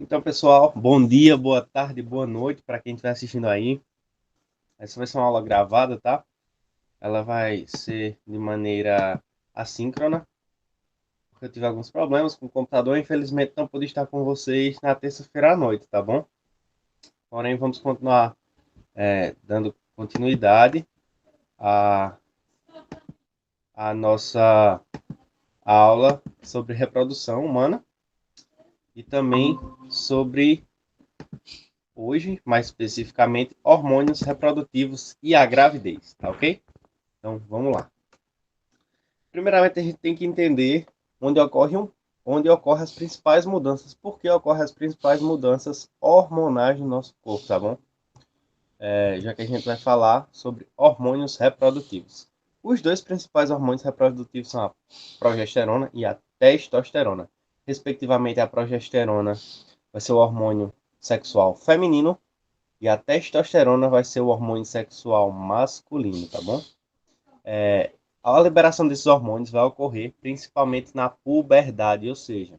Então, pessoal, bom dia, boa tarde, boa noite para quem estiver assistindo aí. Essa vai ser uma aula gravada, tá? Ela vai ser de maneira assíncrona, porque eu tive alguns problemas com o computador. Infelizmente, não pude estar com vocês na terça-feira à noite, tá bom? Porém, vamos continuar dando continuidade à, à nossa aula sobre reprodução humana e também sobre, hoje, mais especificamente, hormônios reprodutivos e a gravidez, tá ok? Então, vamos lá. Primeiramente, a gente tem que entender onde ocorre, onde ocorrem as principais mudanças, por que ocorrem as principais mudanças hormonais no nosso corpo, tá bom? Já que a gente vai falar sobre hormônios reprodutivos. Os dois principais hormônios reprodutivos são a progesterona e a testosterona. Respectivamente, a progesterona vai ser o hormônio sexual feminino e a testosterona vai ser o hormônio sexual masculino, tá bom? A liberação desses hormônios vai ocorrer principalmente na puberdade, ou seja,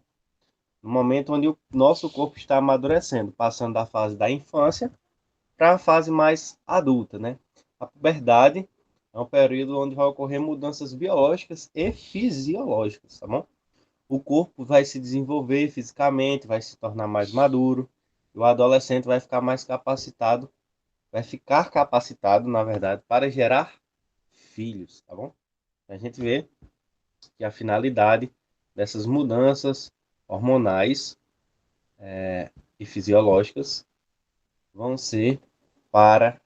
no momento onde o nosso corpo está amadurecendo, passando da fase da infância para a fase mais adulta, né? A puberdade é um período onde vai ocorrer mudanças biológicas e fisiológicas, tá bom? O corpo vai se desenvolver fisicamente, vai se tornar mais maduro, e o adolescente vai ficar capacitado, na verdade, para gerar filhos, tá bom? A gente vê que a finalidade dessas mudanças hormonais e fisiológicas vão ser para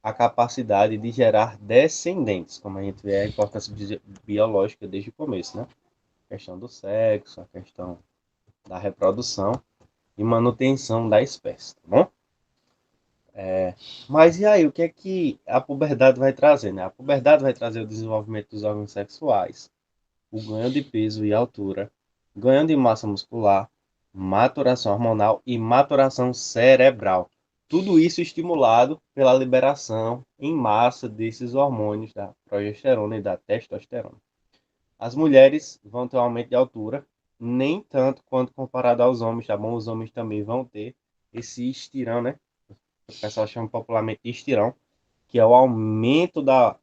a capacidade de gerar descendentes, como a gente vê a importância biológica desde o começo, né? A questão do sexo, a questão da reprodução e manutenção da espécie, tá bom? Mas e aí, o que é que a puberdade vai trazer, né? A puberdade vai trazer o desenvolvimento dos órgãos sexuais, o ganho de peso e altura, ganho de massa muscular, maturação hormonal e maturação cerebral. Tudo isso estimulado pela liberação em massa desses hormônios da progesterona e da testosterona. As mulheres vão ter um aumento de altura, nem tanto quanto comparado aos homens, tá bom? Os homens também vão ter esse estirão, né? O pessoal chama popularmente de estirão, que é o aumento da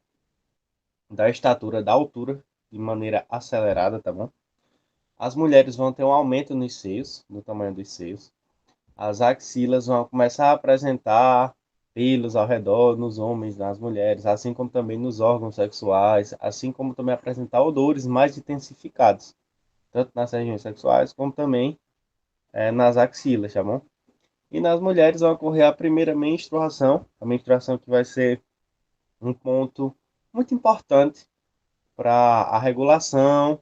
estatura, da altura, de maneira acelerada, tá bom? As mulheres vão ter um aumento nos seios, no tamanho dos seios. As axilas vão começar a apresentar pelos ao redor nos homens, nas mulheres, assim como também nos órgãos sexuais, assim como também apresentar odores mais intensificados, tanto nas regiões sexuais como também nas axilas, tá bom? E nas mulheres vai ocorrer a menstruação que vai ser um ponto muito importante para a regulação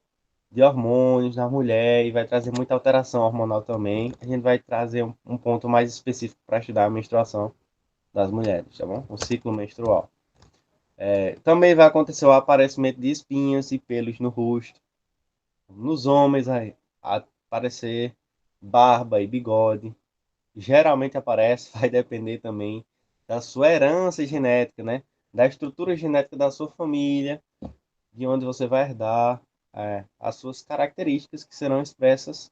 de hormônios na mulher e vai trazer muita alteração hormonal também. A gente vai trazer um ponto mais específico para estudar a menstruação das mulheres, tá bom? O ciclo menstrual. Também vai acontecer o aparecimento de espinhas e pelos no rosto. Nos homens vai aparecer barba e bigode. Geralmente aparece, vai depender também da sua herança genética, né? Da estrutura genética da sua família, de onde você vai herdar as suas características que serão expressas.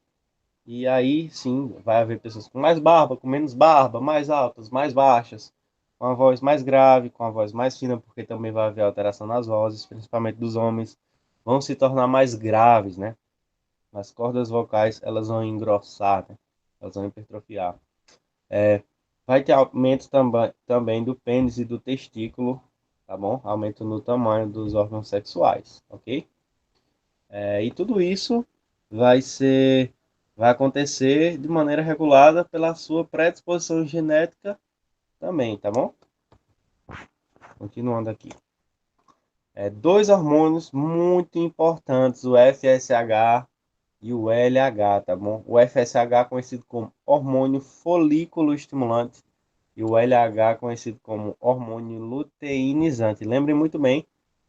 E aí, sim, vai haver pessoas com mais barba, com menos barba, mais altas, mais baixas, com a voz mais grave, com a voz mais fina, porque também vai haver alteração nas vozes, principalmente dos homens, vão se tornar mais graves, né? As cordas vocais, elas vão engrossar, né? Elas vão hipertrofiar. Vai ter aumento também do pênis e do testículo, tá bom? Aumento no tamanho dos órgãos sexuais, ok? E tudo isso vai ser, vai acontecer de maneira regulada pela sua predisposição genética também, tá bom? Continuando aqui. Dois hormônios muito importantes, o FSH e o LH, tá bom? O FSH conhecido como hormônio folículo estimulante e o LH conhecido como hormônio luteinizante. Lembrem muito bem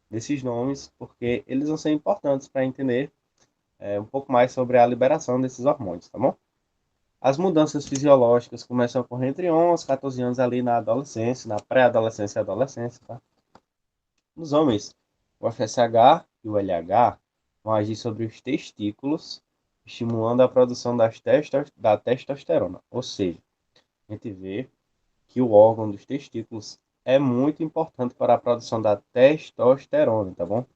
desses nomes, porque eles vão ser importantes para entender um pouco mais sobre a liberação desses hormônios, tá bom? As mudanças fisiológicas começam a ocorrer entre 11 e 14 anos ali na adolescência, na pré-adolescência e adolescência, tá? Nos homens, o FSH e o LH vão agir sobre os testículos estimulando a produção da testosterona. Ou seja, a gente vê que o órgão dos testículos é muito importante para a produção da testosterona, tá bom?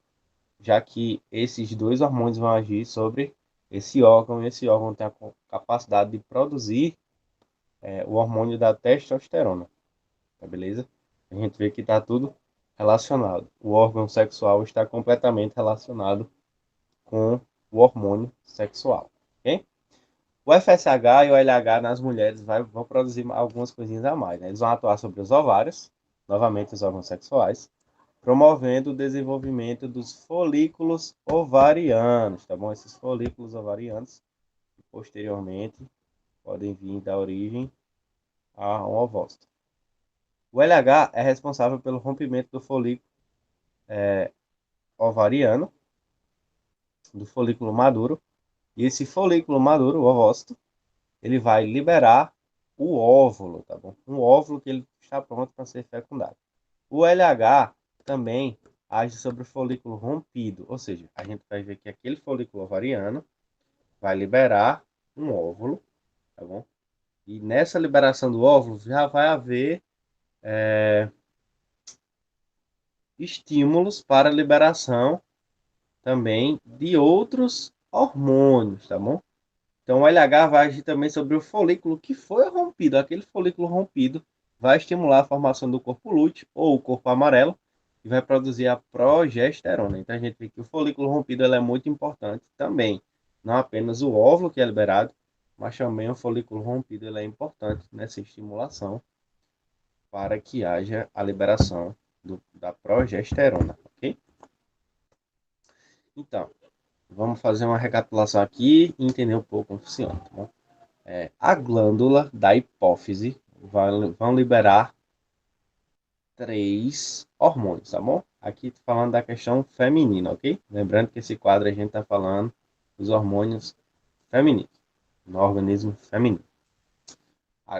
Já que esses dois hormônios vão agir sobre esse órgão, e esse órgão tem a capacidade de produzir o hormônio da testosterona, tá beleza? A gente vê que está tudo relacionado. O órgão sexual está completamente relacionado com o hormônio sexual, ok? O FSH e o LH nas mulheres vão produzir algumas coisinhas a mais, né? Eles vão atuar sobre os ovários, novamente os órgãos sexuais, promovendo o desenvolvimento dos folículos ovarianos, tá bom? Esses folículos ovarianos, posteriormente, podem vir da origem a um ovócito. O LH é responsável pelo rompimento do folículo ovariano, do folículo maduro, e esse folículo maduro, o ovócito, ele vai liberar o óvulo, tá bom? Um óvulo que ele está pronto para ser fecundado. O LH também age sobre o folículo rompido, ou seja, a gente vai ver que aquele folículo ovariano vai liberar um óvulo, tá bom? E nessa liberação do óvulo já vai haver estímulos para a liberação também de outros hormônios, tá bom? Então o LH vai agir também sobre o folículo que foi rompido. Aquele folículo rompido vai estimular a formação do corpo lúteo ou o corpo amarelo e vai produzir a progesterona. Então a gente vê que o folículo rompido é muito importante também. Não apenas o óvulo que é liberado, mas também o folículo rompido é importante nessa estimulação para que haja a liberação da progesterona, ok? Então, vamos fazer uma recapitulação aqui e entender um pouco como funciona, tá bom? A glândula da hipófise vão liberar três hormônios, tá bom? Aqui tô falando da questão feminina, ok? Lembrando que esse quadro a gente tá falando dos hormônios femininos, no organismo feminino.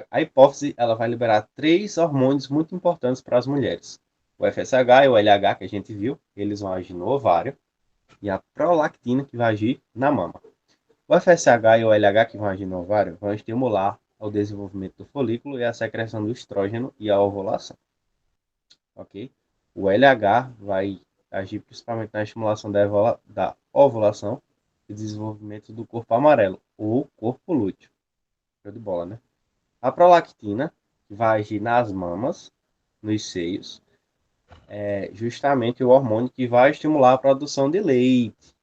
A hipófise ela vai liberar três hormônios muito importantes para as mulheres. O FSH e o LH, que a gente viu, eles vão agir no ovário, e a prolactina, que vai agir na mama. O FSH e o LH, que vão agir no ovário, vão estimular o desenvolvimento do folículo e a secreção do estrógeno e a ovulação. Ok? O LH vai agir principalmente na estimulação da ovulação e desenvolvimento do corpo amarelo, ou corpo lúteo. Show de bola, né? A prolactina, que vai agir nas mamas, nos seios, é justamente o hormônio que vai estimular a produção de leite.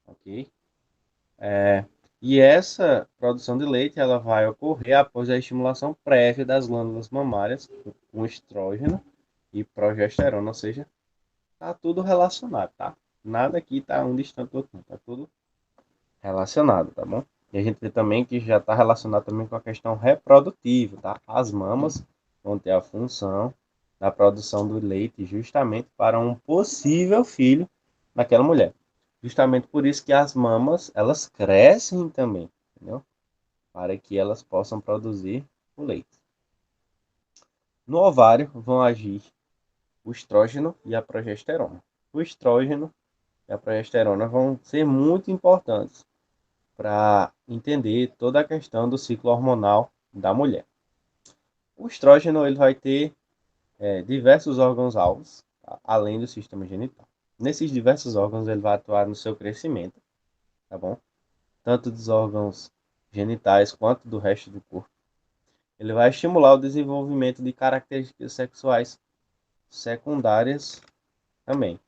Ok? E essa produção de leite ela vai ocorrer após a estimulação prévia das glândulas mamárias com estrógeno e progesterona, ou seja, tá tudo relacionado, tá? Nada aqui tá um distante do outro, tá tudo relacionado, tá bom? E a gente vê também que já está relacionado também com a questão reprodutiva, tá? As mamas vão ter a função da produção do leite justamente para um possível filho naquela mulher. Justamente por isso que as mamas, elas crescem também, entendeu? Para que elas possam produzir o leite. No ovário vão agir o estrógeno e a progesterona. O estrógeno e a progesterona vão ser muito importantes para entender toda a questão do ciclo hormonal da mulher. O estrógeno ele vai ter diversos órgãos-alvos, tá? Além do sistema genital. Nesses diversos órgãos ele vai atuar no seu crescimento, tá bom? Tanto dos órgãos genitais quanto do resto do corpo. Ele vai estimular o desenvolvimento de características sexuais secundárias também.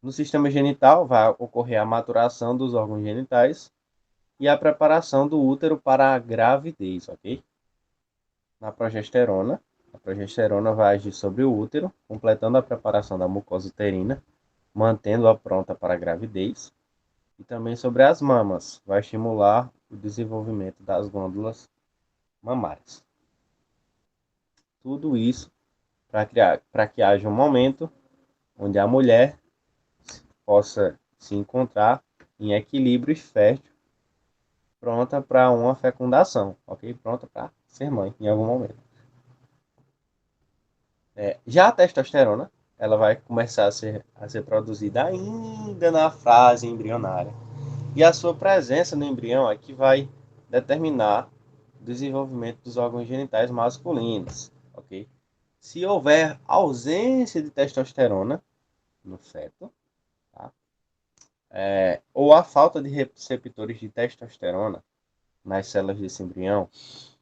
No sistema genital vai ocorrer a maturação dos órgãos genitais e a preparação do útero para a gravidez, ok? Na progesterona, a progesterona vai agir sobre o útero, completando a preparação da mucosa uterina, mantendo-a pronta para a gravidez. E também sobre as mamas, vai estimular o desenvolvimento das glândulas mamárias. Tudo isso para que haja um momento onde a mulher possa se encontrar em equilíbrio fértil, pronta para uma fecundação, ok? Pronta para ser mãe em algum momento. Já a testosterona, ela vai começar a ser produzida ainda na fase embrionária. E a sua presença no embrião é que vai determinar o desenvolvimento dos órgãos genitais masculinos, ok? Se houver ausência de testosterona no feto, tá? Ou a falta de receptores de testosterona nas células desse embrião,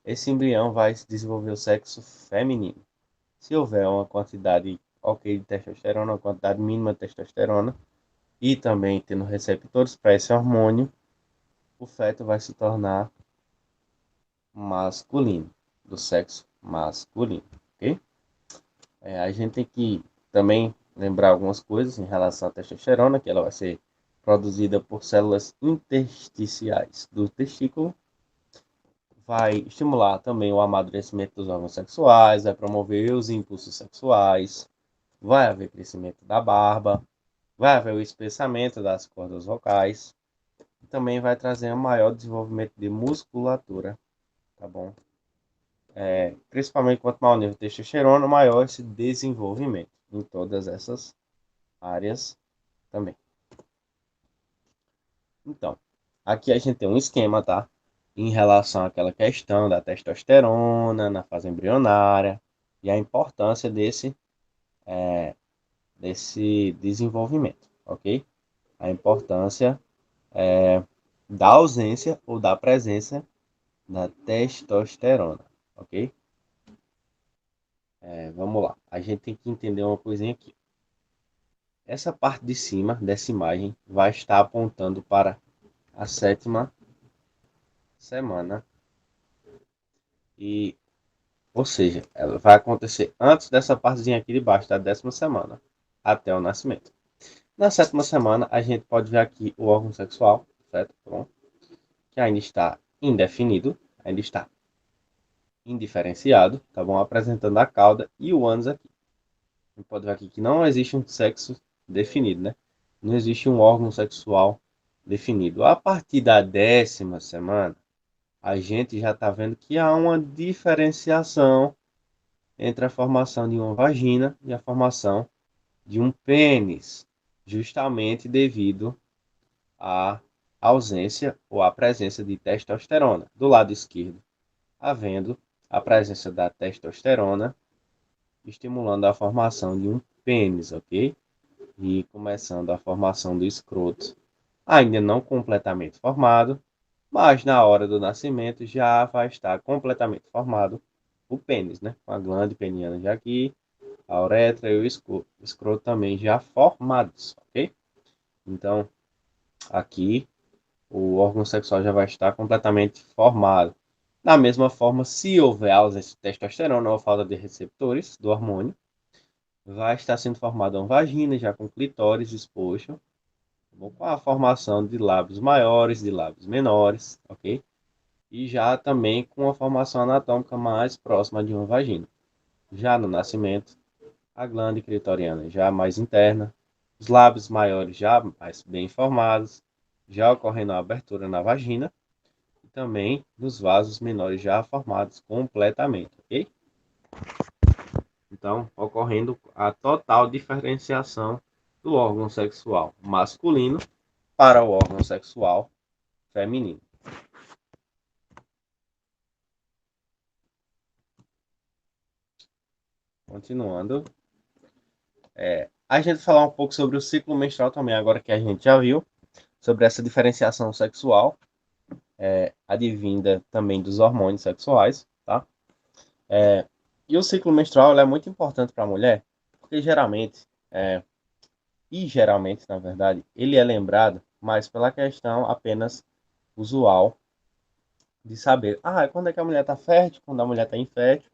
esse embrião vai desenvolver o sexo feminino. Se houver uma quantidade ok de testosterona, uma quantidade mínima de testosterona, e também tendo receptores para esse hormônio, o feto vai se tornar masculino, do sexo masculino, ok? A gente tem que também lembrar algumas coisas em relação à testosterona, que ela vai ser produzida por células intersticiais do testículo, vai estimular também o amadurecimento dos órgãos sexuais, vai promover os impulsos sexuais, vai haver crescimento da barba, vai haver o espessamento das cordas vocais, e também vai trazer um maior desenvolvimento de musculatura, tá bom? Principalmente quanto maior o nível de testosterona, maior esse desenvolvimento em todas essas áreas também. Então, aqui a gente tem um esquema, tá? Em relação àquela questão da testosterona na fase embrionária e a importância desse desenvolvimento, ok? A importância da ausência ou da presença da testosterona, ok? Vamos lá. A gente tem que entender uma coisinha aqui. Essa parte de cima dessa imagem vai estar apontando para a 7ª semana e, ou seja, ela vai acontecer antes dessa partezinha aqui de baixo da 10ª semana até o nascimento. Na 7ª semana a gente pode ver aqui o órgão sexual, certo? Pronto. Que ainda está indefinido, ainda está indiferenciado, tá bom? Apresentando a cauda e o ânus aqui. A gente pode ver aqui que não existe um sexo definido, né? Não existe um órgão sexual definido. A partir da 10ª semana, a gente já está vendo que há uma diferenciação entre a formação de uma vagina e a formação de um pênis, justamente devido à ausência ou à presença de testosterona. Do lado esquerdo, havendo a presença da testosterona, estimulando a formação de um pênis, ok? E começando a formação do escroto, ainda não completamente formado, mas na hora do nascimento já vai estar completamente formado o pênis, né? Com a glândula peniana já aqui, a uretra e o escroto também já formados, ok? Então, aqui o órgão sexual já vai estar completamente formado. Da mesma forma, se houver ausência de testosterona ou falta de receptores do hormônio, vai estar sendo formada uma vagina já com clitóris exposto, com a formação de lábios maiores, de lábios menores, ok? E já também com a formação anatômica mais próxima de uma vagina. Já no nascimento, a glândula clitoriana já mais interna, os lábios maiores já mais bem formados, já ocorrendo a abertura na vagina, e também nos vasos menores já formados completamente, ok? Então, ocorrendo a total diferenciação do órgão sexual masculino para o órgão sexual feminino. Continuando, a gente falar um pouco sobre o ciclo menstrual também, agora que a gente já viu, sobre essa diferenciação sexual, advinda também dos hormônios sexuais, tá? E o ciclo menstrual é muito importante para a mulher, porque geralmente, na verdade, ele é lembrado mais pela questão apenas usual de saber, quando é que a mulher está fértil, quando a mulher está infértil,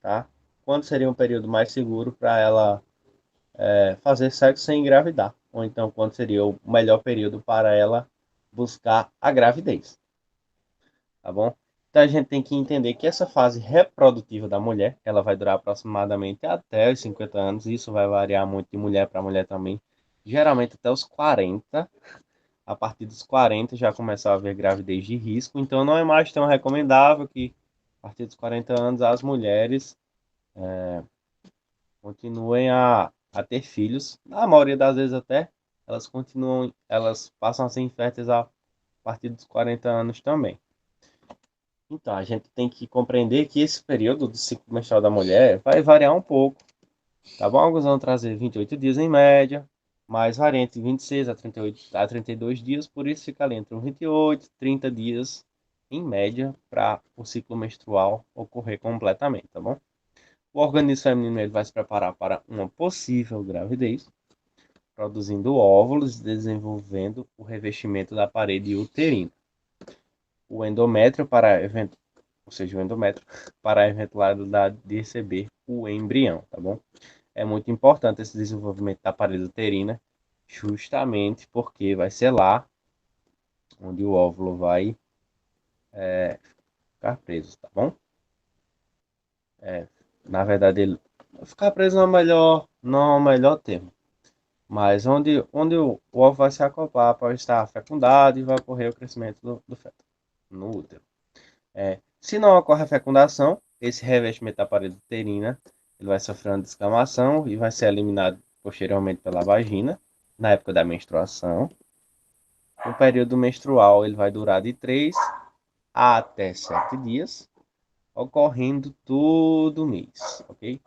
tá? Quando seria um período mais seguro para ela fazer sexo sem engravidar, ou então quando seria o melhor período para ela buscar a gravidez, tá bom? Então a gente tem que entender que essa fase reprodutiva da mulher, ela vai durar aproximadamente até os 50 anos, isso vai variar muito de mulher para mulher também, geralmente até os 40. A partir dos 40 já começa a haver gravidez de risco, então não é mais tão recomendável que a partir dos 40 anos as mulheres continuem a ter filhos, na maioria das vezes até elas passam a ser inférteis a partir dos 40 anos também. Então, a gente tem que compreender que esse período do ciclo menstrual da mulher vai variar um pouco, tá bom? Alguns vão trazer 28 dias em média, mas varia entre 26 a 38 a 32 dias, por isso fica ali entre 28 e 30 dias em média para o ciclo menstrual ocorrer completamente, tá bom? O organismo feminino ele vai se preparar para uma possível gravidez, produzindo óvulos e desenvolvendo o revestimento da parede uterina. O endométrio ou seja, o endométrio para a eventualidade de receber o embrião, tá bom? É muito importante esse desenvolvimento da parede uterina, justamente porque vai ser lá onde o óvulo vai ficar preso, tá bom? Na verdade, ele ficar preso não é o melhor termo, mas onde o óvulo vai se acoplar para estar fecundado e vai ocorrer o crescimento do feto no útero. Se não ocorre a fecundação, esse revestimento da parede uterina ele vai sofrer uma descamação e vai ser eliminado posteriormente pela vagina na época da menstruação. O período menstrual ele vai durar de 3 a até 7 dias, ocorrendo todo mês, ok?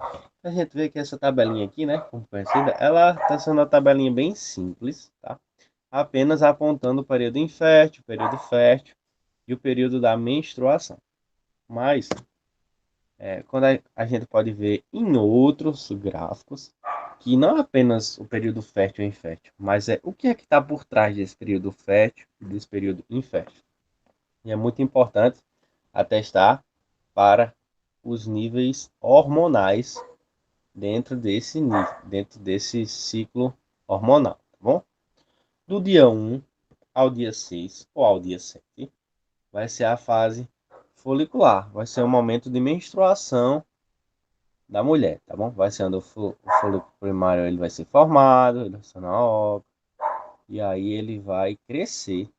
A gente vê que essa tabelinha aqui, né, como conhecida, ela está sendo uma tabelinha bem simples, tá? Apenas apontando o período infértil, o período fértil e o período da menstruação. Mas, quando a gente pode ver em outros gráficos, que não é apenas o período fértil e infértil, mas o que é que está por trás desse período fértil e desse período infértil. E é muito importante atestar para os níveis hormonais dentro desse ciclo hormonal, tá bom? Do dia 1 ao dia 6 ou ao dia 7 vai ser a fase folicular, vai ser o momento de menstruação da mulher, tá bom? Vai ser onde o folículo primário ele vai ser formado, ele vai ser na óvulo, e aí ele vai crescer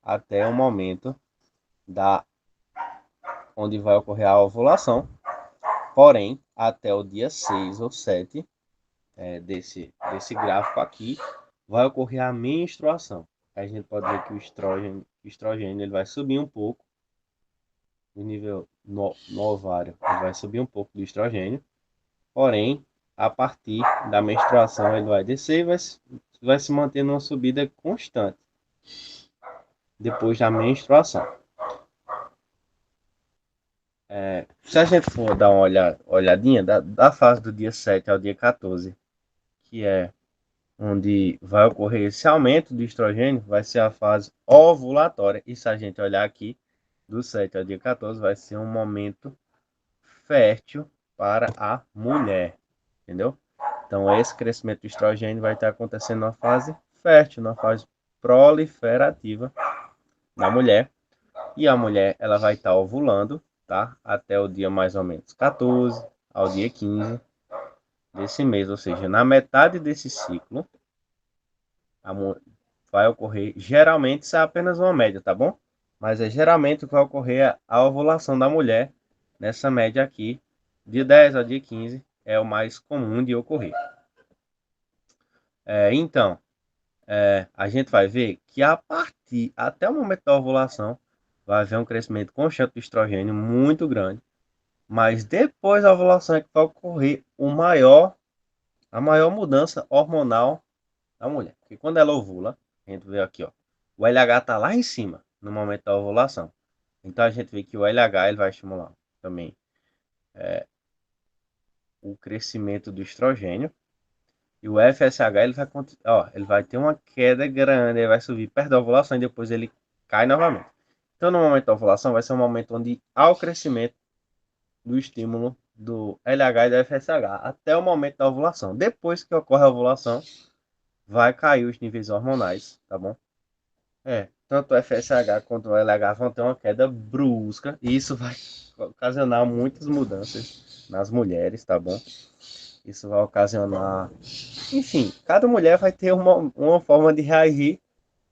até o momento da onde vai ocorrer a ovulação. Porém, até o dia 6 ou 7 desse gráfico aqui, vai ocorrer a menstruação. Aí a gente pode ver que o estrogênio ele vai subir um pouco, o nível no ovário ele vai subir um pouco do estrogênio, porém, a partir da menstruação ele vai descer e vai se manter numa subida constante depois da menstruação. Se a gente for dar uma olhadinha da fase do dia 7 ao dia 14, que é onde vai ocorrer esse aumento do estrogênio, vai ser a fase ovulatória. E se a gente olhar aqui, do 7 ao dia 14, vai ser um momento fértil para a mulher, entendeu? Então, esse crescimento do estrogênio vai estar acontecendo na fase fértil, na fase proliferativa na mulher. E a mulher, ela vai estar ovulando, tá? Até o dia mais ou menos 14 ao dia 15 desse mês, ou seja, na metade desse ciclo, vai ocorrer, geralmente isso é apenas uma média, tá bom? Mas geralmente vai ocorrer a ovulação da mulher nessa média aqui, de 10 ao dia 15 é o mais comum de ocorrer. Então, a gente vai ver que a partir, até o momento da ovulação, vai haver um crescimento constante do estrogênio muito grande, mas depois da ovulação é que vai ocorrer a maior mudança hormonal da mulher. Porque quando ela ovula, a gente vê aqui, ó, o LH está lá em cima no momento da ovulação. Então a gente vê que o LH ele vai estimular também o crescimento do estrogênio. E o FSH ele vai ter uma queda grande, ele vai subir perto da ovulação e depois ele cai novamente. Então no momento da ovulação vai ser um momento onde há o crescimento do estímulo do LH e do FSH até o momento da ovulação. Depois que ocorre a ovulação, vai cair os níveis hormonais, tá bom? Tanto o FSH quanto o LH vão ter uma queda brusca e isso vai ocasionar muitas mudanças nas mulheres, tá bom? Isso vai ocasionar... Enfim, cada mulher vai ter uma forma de reagir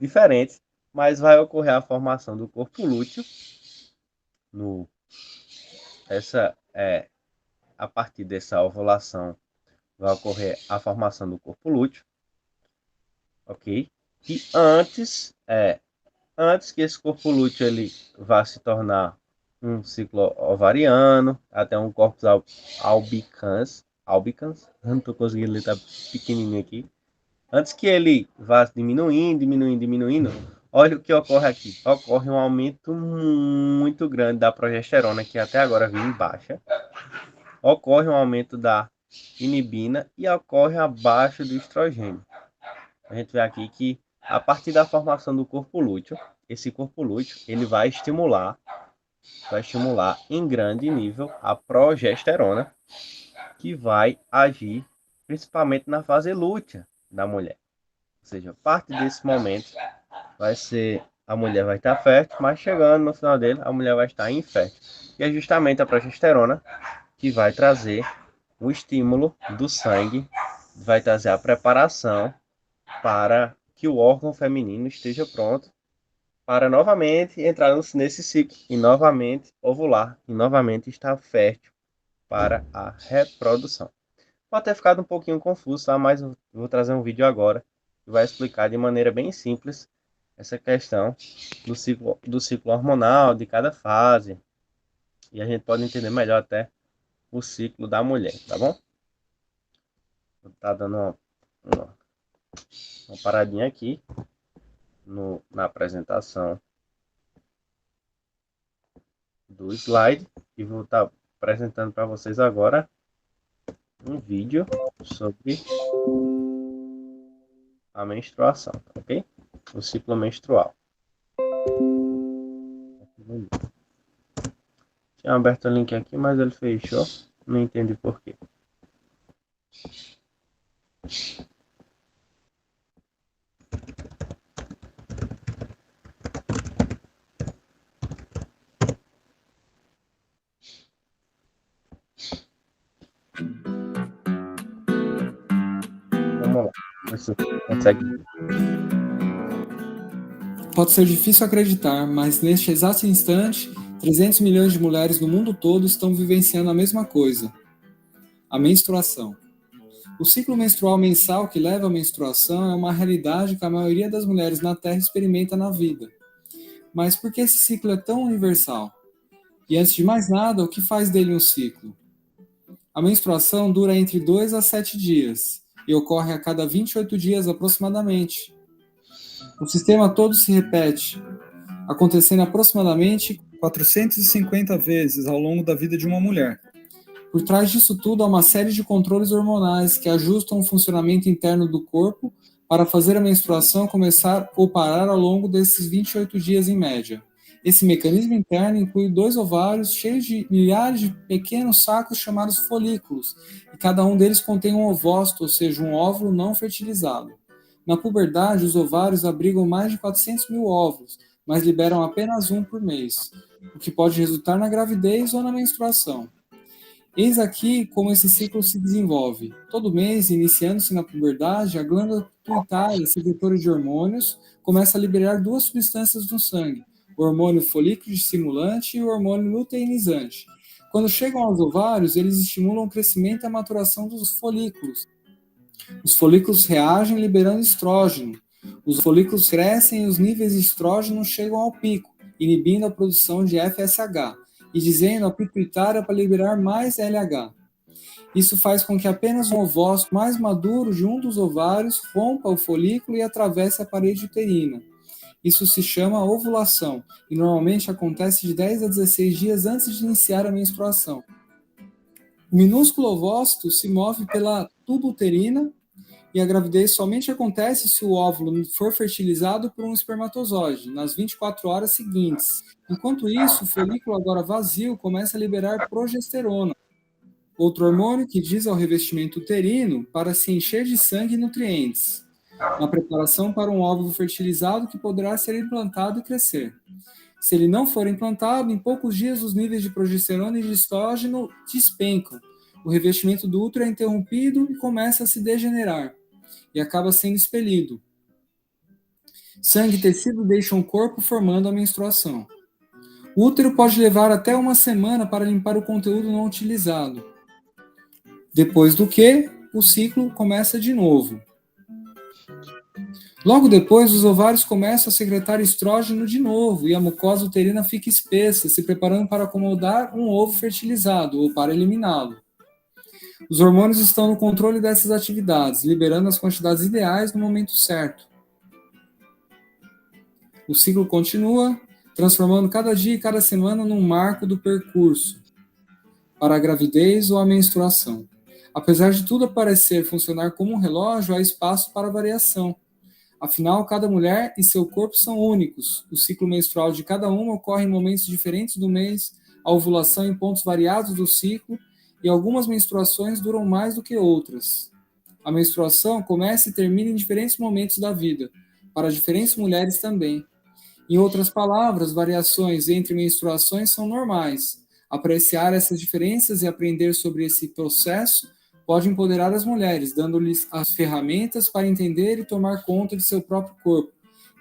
diferente, mas vai ocorrer a formação do corpo lúteo. A partir dessa ovulação vai ocorrer a formação do corpo lúteo. ok? E antes que esse corpo lúteo ele vá se tornar um ciclo ovariano, até um corpus albicans, não estou conseguindo ler, tá pequenininho aqui. Antes que ele vá diminuindo, olha o que ocorre aqui. Ocorre um aumento muito grande da progesterona, que até agora vinha em baixa. Ocorre um aumento da inibina e ocorre abaixo do estrogênio. A gente vê aqui que a partir da formação do corpo lúteo, esse corpo lúteo ele vai estimular em grande nível a progesterona, que vai agir principalmente na fase lútea da mulher. Ou seja, parte desse momento vai ser a mulher vai estar fértil, mas chegando no final dele, a mulher vai estar infértil. E é justamente a progesterona que vai trazer o estímulo do sangue, vai trazer a preparação para que o órgão feminino esteja pronto para novamente entrar nesse ciclo e novamente ovular e novamente estar fértil para a reprodução. Pode ter ficado um pouquinho confuso, tá? Mas eu vou trazer um vídeo agora que vai explicar de maneira bem simples essa questão do ciclo hormonal de cada fase. E a gente pode entender melhor até o ciclo da mulher, tá bom? Vou estar dando uma paradinha aqui na apresentação do slide e vou estar apresentando para vocês agora um vídeo sobre a menstruação, ok? O ciclo menstrual. Tinha aberto o link aqui, mas ele fechou. Não entendi por quê. Vamos lá. Você consegue. Pode ser difícil acreditar, mas neste exato instante, 300 milhões de mulheres no mundo todo estão vivenciando a mesma coisa: a menstruação. O ciclo menstrual mensal que leva à menstruação é uma realidade que a maioria das mulheres na Terra experimenta na vida. Mas por que esse ciclo é tão universal? E antes de mais nada, o que faz dele um ciclo? A menstruação dura entre 2 a 7 dias e ocorre a cada 28 dias aproximadamente. O sistema todo se repete, acontecendo aproximadamente 450 vezes ao longo da vida de uma mulher. Por trás disso tudo há uma série de controles hormonais que ajustam o funcionamento interno do corpo para fazer a menstruação começar ou parar ao longo desses 28 dias em média. Esse mecanismo interno inclui 2 ovários cheios de milhares de pequenos sacos chamados folículos, e cada um deles contém um ovócito, ou seja, um óvulo não fertilizado. Na puberdade, os ovários abrigam mais de 400 mil óvulos, mas liberam apenas um por mês, o que pode resultar na gravidez ou na menstruação. Eis aqui como esse ciclo se desenvolve. Todo mês, iniciando-se na puberdade, a glândula pituitária, secretora de hormônios, começa a liberar 2 substâncias no sangue, o hormônio folículo estimulante e o hormônio luteinizante. Quando chegam aos ovários, eles estimulam o crescimento e a maturação dos folículos. Os folículos reagem liberando estrógeno. Os folículos crescem e os níveis de estrógeno chegam ao pico, inibindo a produção de FSH e dizendo à pituitária para liberar mais LH. Isso faz com que apenas um ovócito mais maduro de um dos ovários rompa o folículo e atravesse a parede uterina. Isso se chama ovulação e normalmente acontece de 10 a 16 dias antes de iniciar a menstruação. O minúsculo ovócito se move pela tuba uterina e a gravidez somente acontece se o óvulo for fertilizado por um espermatozoide, nas 24 horas seguintes. Enquanto isso, o folículo agora vazio começa a liberar progesterona, outro hormônio que diz ao revestimento uterino para se encher de sangue e nutrientes, na preparação para um óvulo fertilizado que poderá ser implantado e crescer. Se ele não for implantado, em poucos dias os níveis de progesterona e de estrógeno despencam. O revestimento do útero é interrompido e começa a se degenerar e acaba sendo expelido. Sangue e tecido deixam o corpo formando a menstruação. O útero pode levar até uma semana para limpar o conteúdo não utilizado. Depois do que, o ciclo começa de novo. Logo depois, os ovários começam a secretar estrógeno de novo e a mucosa uterina fica espessa, se preparando para acomodar um ovo fertilizado ou para eliminá-lo. Os hormônios estão no controle dessas atividades, liberando as quantidades ideais no momento certo. O ciclo continua, transformando cada dia e cada semana num marco do percurso para a gravidez ou a menstruação. Apesar de tudo parecer funcionar como um relógio, há espaço para variação. Afinal, cada mulher e seu corpo são únicos. O ciclo menstrual de cada uma ocorre em momentos diferentes do mês, a ovulação em pontos variados do ciclo, e algumas menstruações duram mais do que outras. A menstruação começa e termina em diferentes momentos da vida, para diferentes mulheres também. Em outras palavras, variações entre menstruações são normais. Apreciar essas diferenças e aprender sobre esse processo pode empoderar as mulheres, dando-lhes as ferramentas para entender e tomar conta de seu próprio corpo.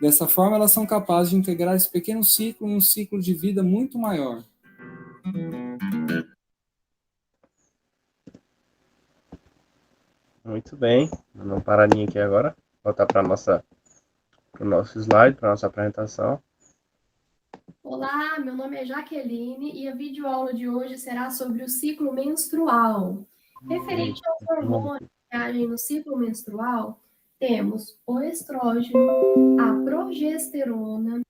Dessa forma, elas são capazes de integrar esse pequeno ciclo em um ciclo de vida muito maior. Muito bem, dando uma paradinha aqui agora. Voltar para o nosso slide, para a nossa apresentação. Olá, meu nome é Jaqueline e a videoaula de hoje será sobre o ciclo menstrual. Referente aos hormônios que agem no ciclo menstrual, temos o estrógeno, a progesterona.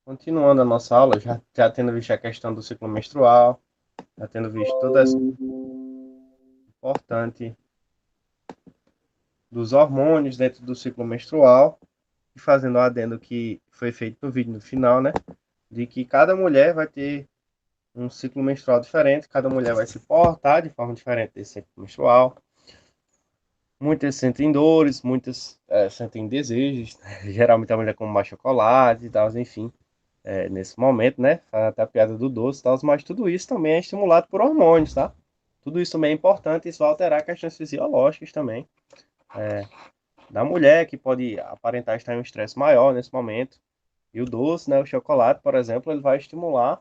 Continuando a nossa aula, já tendo visto a questão do ciclo menstrual, já tendo visto toda essa importante dos hormônios dentro do ciclo menstrual, e fazendo o adendo que foi feito no vídeo no final, né? De que cada mulher vai ter um ciclo menstrual diferente, cada mulher vai se portar de forma diferente desse ciclo menstrual. Muitas sentem dores, muitas sentem desejos. Geralmente a mulher come mais chocolate e tal, enfim. Nesse momento, né? Até a piada do doce e tal, mas tudo isso também é estimulado por hormônios, tá? Tudo isso também é importante, isso vai alterar questões fisiológicas também. Da mulher, que pode aparentar estar em um estresse maior nesse momento. E o doce, né? O chocolate, por exemplo, ele vai estimular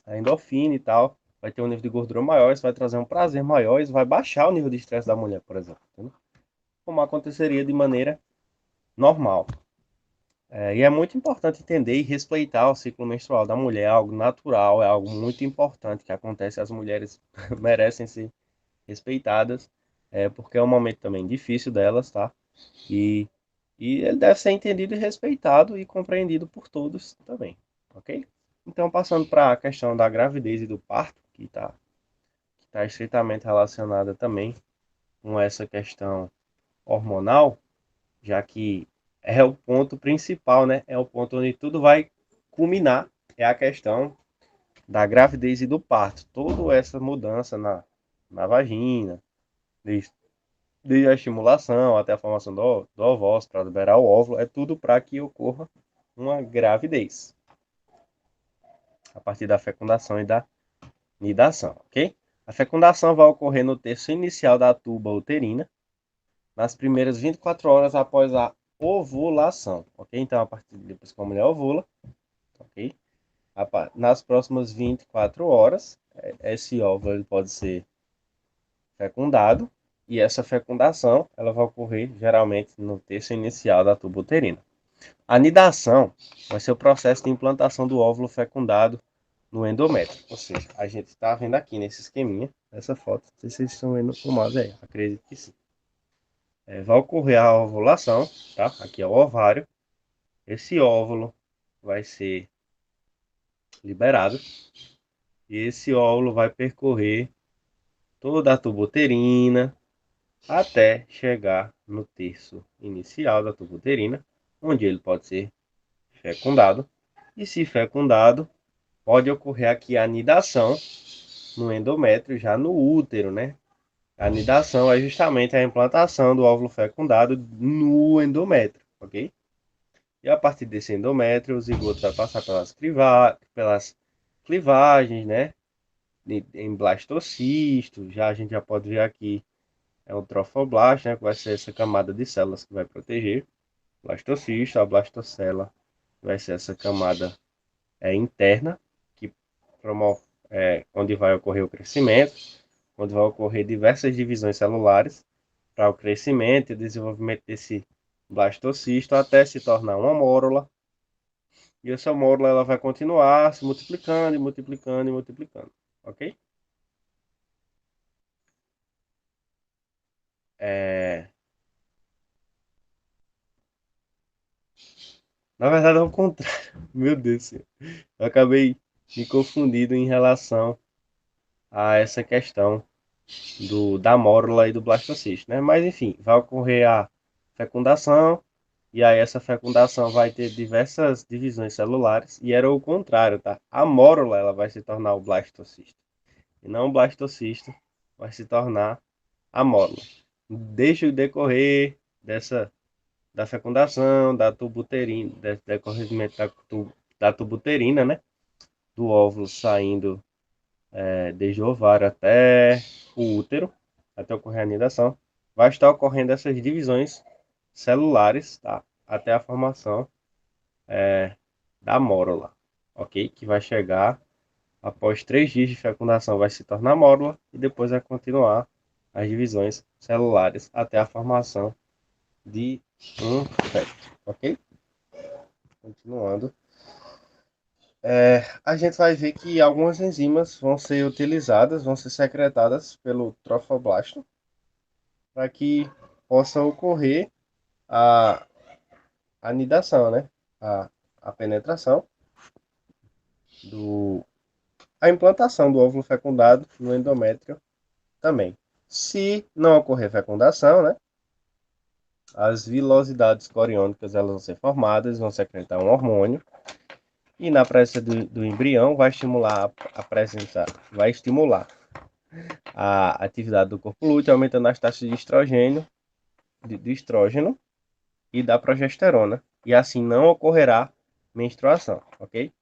a endorfina e tal. Vai ter um nível de gordura maior, isso vai trazer um prazer maior, isso vai baixar o nível de estresse da mulher, por exemplo. Entendeu? Como aconteceria de maneira normal. E é muito importante entender e respeitar o ciclo menstrual da mulher, é algo natural, é algo muito importante que acontece, as mulheres merecem ser respeitadas, porque é um momento também difícil delas, tá? E, e ele deve ser entendido e respeitado e compreendido por todos também, ok? Então, passando para a questão da gravidez e do parto, que tá estritamente relacionada também com essa questão hormonal, já que é o ponto principal, né? É o ponto onde tudo vai culminar, é a questão da gravidez e do parto. Toda essa mudança na vagina, desde a estimulação até a formação do ovócito para liberar o óvulo, é tudo para que ocorra uma gravidez, a partir da fecundação e da nidação, ok? A fecundação vai ocorrer no terço inicial da tuba uterina, nas primeiras 24 horas após a ovulação, ok? Então, a partir depois que a mulher ovula, ok? Nas próximas 24 horas, esse óvulo ele pode ser fecundado, e essa fecundação ela vai ocorrer geralmente no terço inicial da tuba uterina. A nidação vai ser o processo de implantação do óvulo fecundado no endométrio, ou seja, a gente está vendo aqui nesse esqueminha, nessa foto, não sei se vocês estão vendo o mouse aí, acredito que sim. Vai ocorrer a ovulação, tá? Aqui é o ovário. Esse óvulo vai ser liberado e esse óvulo vai percorrer toda a tuba uterina até chegar no terço inicial da tuba uterina, onde ele pode ser fecundado. E se fecundado, pode ocorrer aqui a nidação no endométrio, já no útero, né? A nidação é justamente a implantação do óvulo fecundado no endométrio, ok? E a partir desse endométrio, o zigoto vai passar pelas clivagens, né? Em blastocisto, já a gente já pode ver aqui, é o trofoblasto, né? Que vai ser essa camada de células que vai proteger. Blastocisto, a blastocela vai ser essa camada interna, que promove, onde vai ocorrer o crescimento. onde vai ocorrer diversas divisões celulares para o crescimento e desenvolvimento desse blastocisto até se tornar uma mórula. E essa mórula ela vai continuar se multiplicando e multiplicando e multiplicando, ok? Na verdade é o contrário. Meu Deus do céu. Eu acabei me confundindo em relação a essa questão da mórula e do blastocisto, né? Mas enfim, vai ocorrer a fecundação e aí essa fecundação vai ter diversas divisões celulares e era o contrário, tá? A mórula ela vai se tornar o blastocisto e não o blastocisto vai se tornar a mórula. Desde o decorrer da fecundação, da tubuterina, decorrimento da tubuterina, né? Do óvulo saindo desde o ovário até o útero, até ocorrer a anidação, vai estar ocorrendo essas divisões celulares, tá? Até a formação da mórula, ok? Que vai chegar após 3 dias de fecundação, vai se tornar mórula e depois vai continuar as divisões celulares até a formação de um feto, ok? Continuando. A gente vai ver que algumas enzimas vão ser utilizadas, vão ser secretadas pelo trofoblasto para que possa ocorrer a anidação, né? A, a penetração, do, a implantação do óvulo fecundado no endométrio também. Se não ocorrer fecundação, né? As vilosidades coriônicas elas vão ser formadas, vão secretar um hormônio e na presença do embrião vai estimular a atividade do corpo lúteo, aumentando as taxas de estrogênio, de estrógeno e da progesterona. E assim não ocorrerá menstruação, ok?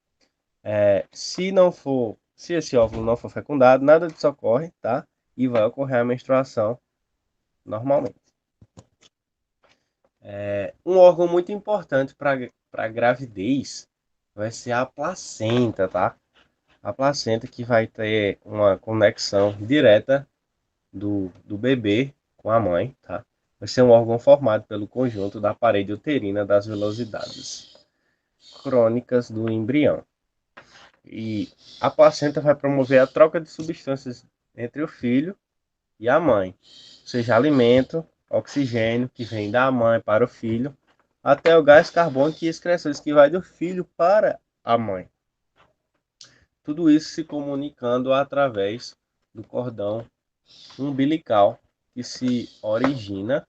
Se esse óvulo não for fecundado, nada disso ocorre, tá? E vai ocorrer a menstruação normalmente. Um órgão muito importante para a gravidez vai ser a placenta, tá? A placenta que vai ter uma conexão direta do bebê com a mãe, tá? Vai ser um órgão formado pelo conjunto da parede uterina das velocidades crônicas do embrião. E a placenta vai promover a troca de substâncias entre o filho e a mãe, seja alimento, oxigênio que vem da mãe para o filho, até o gás carbônico e excreções que vai do filho para a mãe. Tudo isso se comunicando através do cordão umbilical que se origina,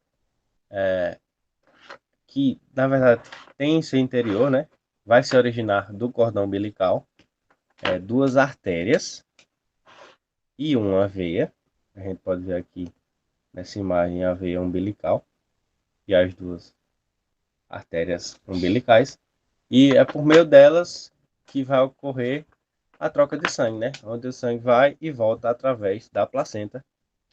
que na verdade tem em seu interior, né? Vai se originar do cordão umbilical, duas artérias e uma veia. A gente pode ver aqui nessa imagem a veia umbilical e as duas artérias umbilicais. E é por meio delas que vai ocorrer a troca de sangue, né? Onde o sangue vai e volta através da placenta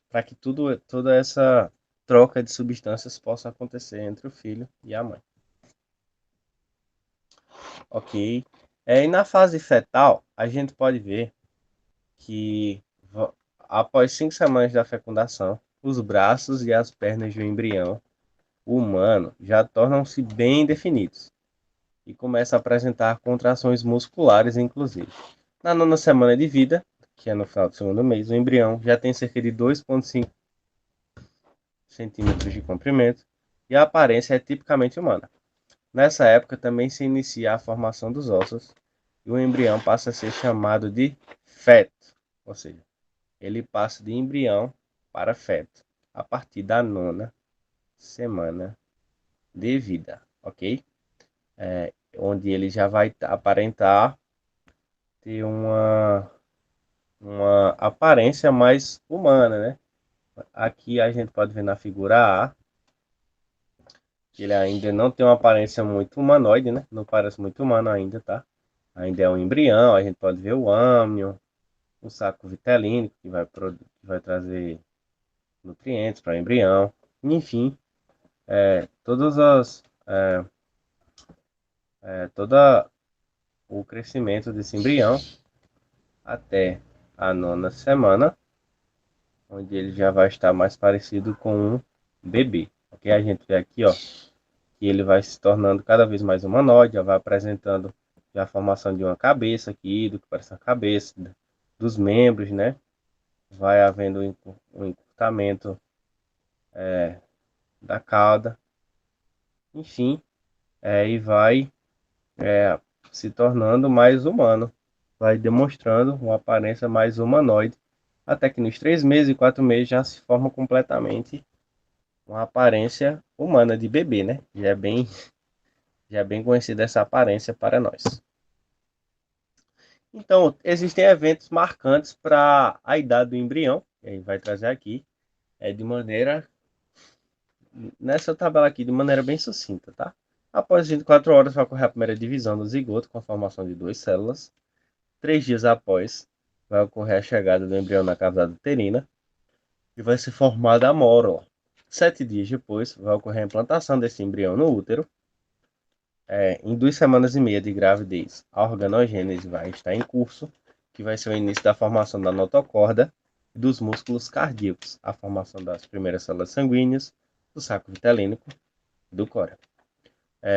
para que toda essa troca de substâncias possa acontecer entre o filho e a mãe. Ok. E na fase fetal, a gente pode ver que após 5 semanas da fecundação, os braços e as pernas do embrião humano já tornam-se bem definidos e começam a apresentar contrações musculares, inclusive. Na 9ª semana de vida, que é no final do segundo mês, o embrião já tem cerca de 2,5 centímetros de comprimento e a aparência é tipicamente humana. Nessa época também se inicia a formação dos ossos e o embrião passa a ser chamado de feto, ou seja, ele passa de embrião para feto a partir da 9ª semana de vida, ok? Onde ele já vai aparentar ter uma aparência mais humana, né? Aqui a gente pode ver na figura A que ele ainda não tem uma aparência muito humanoide, né? Não parece muito humano ainda, tá? Ainda é um embrião, a gente pode ver o âmnio, o saco vitelínico que vai trazer nutrientes para o embrião, enfim, todas as todo o crescimento desse embrião até a 9ª semana onde ele já vai estar mais parecido com um bebê. Ok? A gente vê aqui, ó, que ele vai se tornando cada vez mais humanoide, já vai apresentando já a formação de uma cabeça aqui, do que parece uma cabeça, dos membros, né? Vai havendo um encurtamento da cauda, enfim, e vai se tornando mais humano, vai demonstrando uma aparência mais humanoide, até que nos 3 meses e 4 meses já se forma completamente uma aparência humana de bebê, né? Já é bem conhecida essa aparência para nós. Então, existem eventos marcantes para a idade do embrião, que a gente vai trazer aqui, de maneira, nessa tabela aqui, de maneira bem sucinta, tá? Após 24 horas vai ocorrer a primeira divisão do zigoto com a formação de 2 células. 3 dias após vai ocorrer a chegada do embrião na cavidade uterina e vai ser formada a mórula. 7 dias depois vai ocorrer a implantação desse embrião no útero. Em 2 semanas e meia de gravidez, a organogênese vai estar em curso, que vai ser o início da formação da notocorda e dos músculos cardíacos, a formação das primeiras células sanguíneas, do saco vitelínico e do córeo.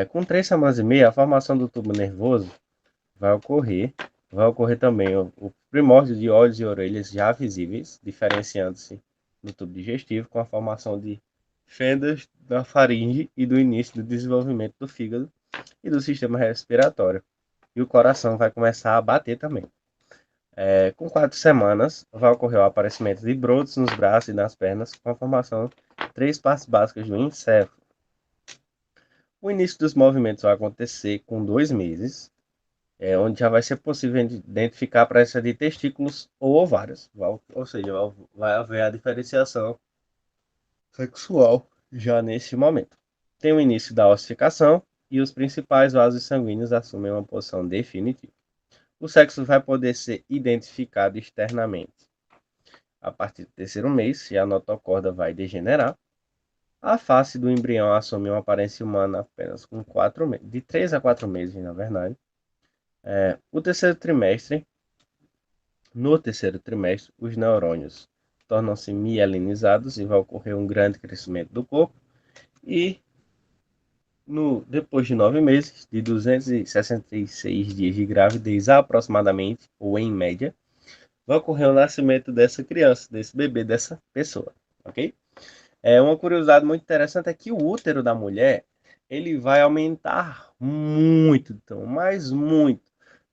Com 3 semanas e meia, a formação do tubo nervoso vai ocorrer também o primórdio de olhos e orelhas já visíveis, diferenciando-se do tubo digestivo com a formação de fendas da faringe e do início do desenvolvimento do fígado e do sistema respiratório. E o coração vai começar a bater também. Com 4 semanas, vai ocorrer o aparecimento de brotos nos braços e nas pernas, com a formação de 3 partes básicas do encéfalo. O início dos movimentos vai acontecer com 2 meses, onde já vai ser possível identificar a presença de testículos ou ovários. Ou seja, vai haver a diferenciação sexual já nesse momento. Tem o início da ossificação e os principais vasos sanguíneos assumem uma posição definitiva. O sexo vai poder ser identificado externamente a partir do 3º mês, e a notocorda vai degenerar. A face do embrião assume uma aparência humana apenas com 4 meses, de 3 a 4 meses, na verdade. No terceiro trimestre, os neurônios tornam-se mielinizados e vai ocorrer um grande crescimento do corpo. E depois de 9 meses, de 266 dias de gravidez aproximadamente, ou em média, vai ocorrer o nascimento dessa criança, desse bebê, dessa pessoa, ok? Uma curiosidade muito interessante é que o útero da mulher, ele vai aumentar muito, então, mas muito,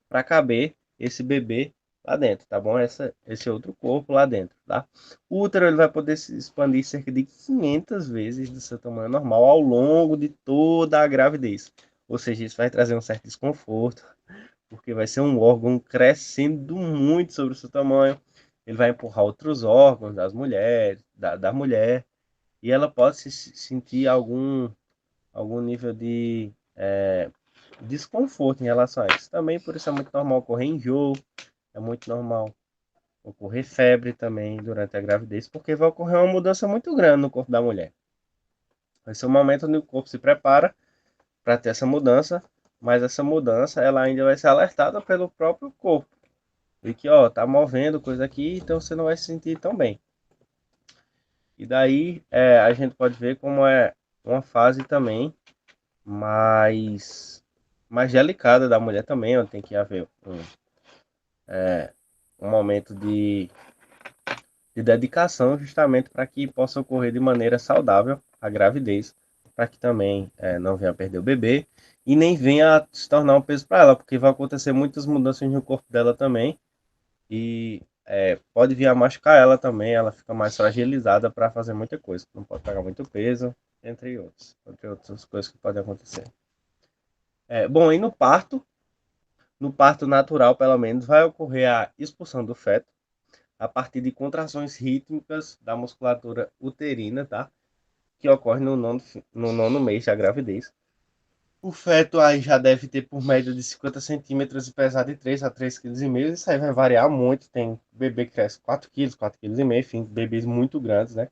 para caber esse bebê lá dentro, tá bom? Esse outro corpo lá dentro, tá? O útero ele vai poder se expandir cerca de 500 vezes do seu tamanho normal ao longo de toda a gravidez. Ou seja, isso vai trazer um certo desconforto, porque vai ser um órgão crescendo muito sobre o seu tamanho. Ele vai empurrar outros órgãos das mulheres, da mulher, e ela pode se sentir algum nível de desconforto em relação a isso. Também por isso é muito normal ocorrer enjoo, é muito normal ocorrer febre também durante a gravidez, porque vai ocorrer uma mudança muito grande no corpo da mulher. Vai ser um momento onde o corpo se prepara para ter essa mudança, mas essa mudança ela ainda vai ser alertada pelo próprio corpo. E que, ó, tá movendo coisa aqui, então você não vai se sentir tão bem. E daí a gente pode ver como é uma fase também mais delicada da mulher também, onde tem que haver um momento de dedicação justamente para que possa ocorrer de maneira saudável a gravidez, para que também não venha a perder o bebê e nem venha a se tornar um peso para ela, porque vai acontecer muitas mudanças no corpo dela também e pode vir a machucar ela também, ela fica mais fragilizada para fazer muita coisa, não pode pegar muito peso, entre outras coisas que podem acontecer. Bom, e no parto natural, pelo menos, vai ocorrer a expulsão do feto a partir de contrações rítmicas da musculatura uterina, tá? Que ocorre no nono mês da gravidez. O feto aí já deve ter por média de 50 centímetros e pesar de 3 a 3,5 kg. Isso aí vai variar muito. Tem bebê que cresce 4 kg, 4,5 kg, enfim, bebês muito grandes, né?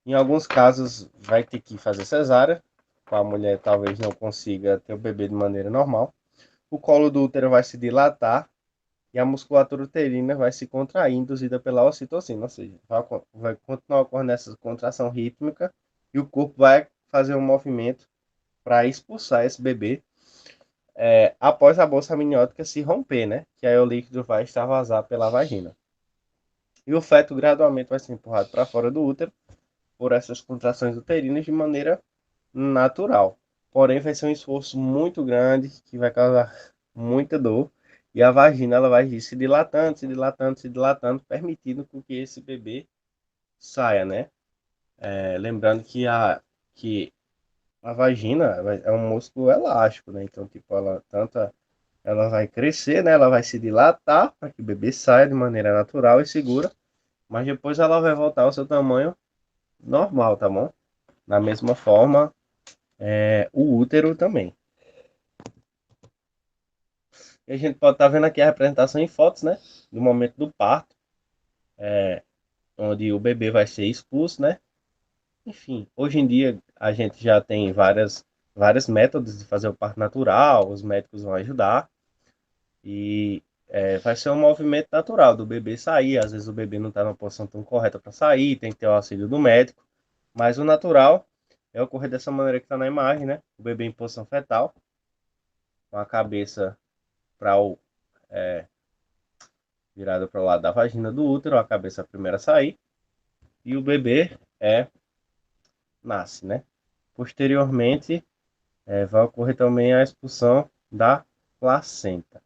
Em alguns casos vai ter que fazer cesárea. A mulher talvez não consiga ter o bebê de maneira normal. O colo do útero vai se dilatar e a musculatura uterina vai se contrair, induzida pela ocitocina, ou seja, vai continuar ocorrendo essa contração rítmica e o corpo vai fazer um movimento para expulsar esse bebê após a bolsa amniótica se romper, né? Que aí o líquido vai estar vazado pela vagina. E o feto gradualmente vai ser empurrado para fora do útero por essas contrações uterinas de maneira natural. Porém, vai ser um esforço muito grande que vai causar muita dor. E a vagina ela vai ir se dilatando, se dilatando, se dilatando, permitindo que esse bebê saia, né? Lembrando que a vagina é um músculo elástico, né? Então, tipo, ela vai crescer, né? Ela vai se dilatar para que o bebê saia de maneira natural e segura, mas depois ela vai voltar ao seu tamanho normal, tá bom? Da mesma forma, o útero também. E a gente pode estar vendo aqui a representação em fotos, né? Do momento do parto, onde o bebê vai ser expulso, né? Enfim, hoje em dia a gente já tem vários métodos de fazer o parto natural, os médicos vão ajudar e vai ser um movimento natural do bebê sair. Às vezes o bebê não está na posição tão correta para sair, tem que ter o auxílio do médico, mas o natural é ocorrer dessa maneira que está na imagem, né? O bebê em posição fetal, com a cabeça para o virada para o lado da vagina do útero, a cabeça primeiro a sair, e o bebê nasce, né? Posteriormente, vai ocorrer também a expulsão da placenta,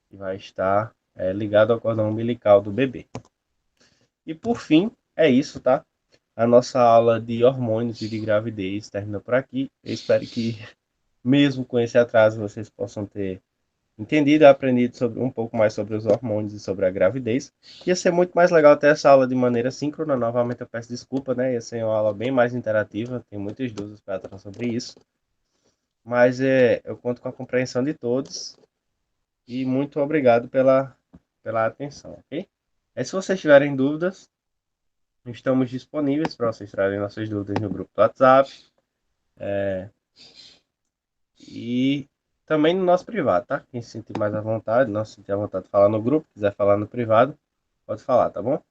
que vai estar ligado ao cordão umbilical do bebê. E por fim, é isso, tá? A nossa aula de hormônios e de gravidez termina por aqui. Eu espero que, mesmo com esse atraso, vocês possam ter entendido e aprendido um pouco mais sobre os hormônios e sobre a gravidez. Ia ser muito mais legal ter essa aula de maneira síncrona. Novamente, eu peço desculpa, né? Ia ser uma aula bem mais interativa. Tem muitas dúvidas para tratar sobre isso. Mas eu conto com a compreensão de todos. E muito obrigado pela atenção, ok? Se vocês tiverem dúvidas, estamos disponíveis para vocês trarem nossas dúvidas no grupo do WhatsApp. E também no nosso privado, tá? Quem se sentir mais à vontade, não se sentir à vontade de falar no grupo, quiser falar no privado, pode falar, tá bom?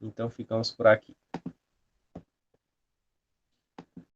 Então ficamos por aqui.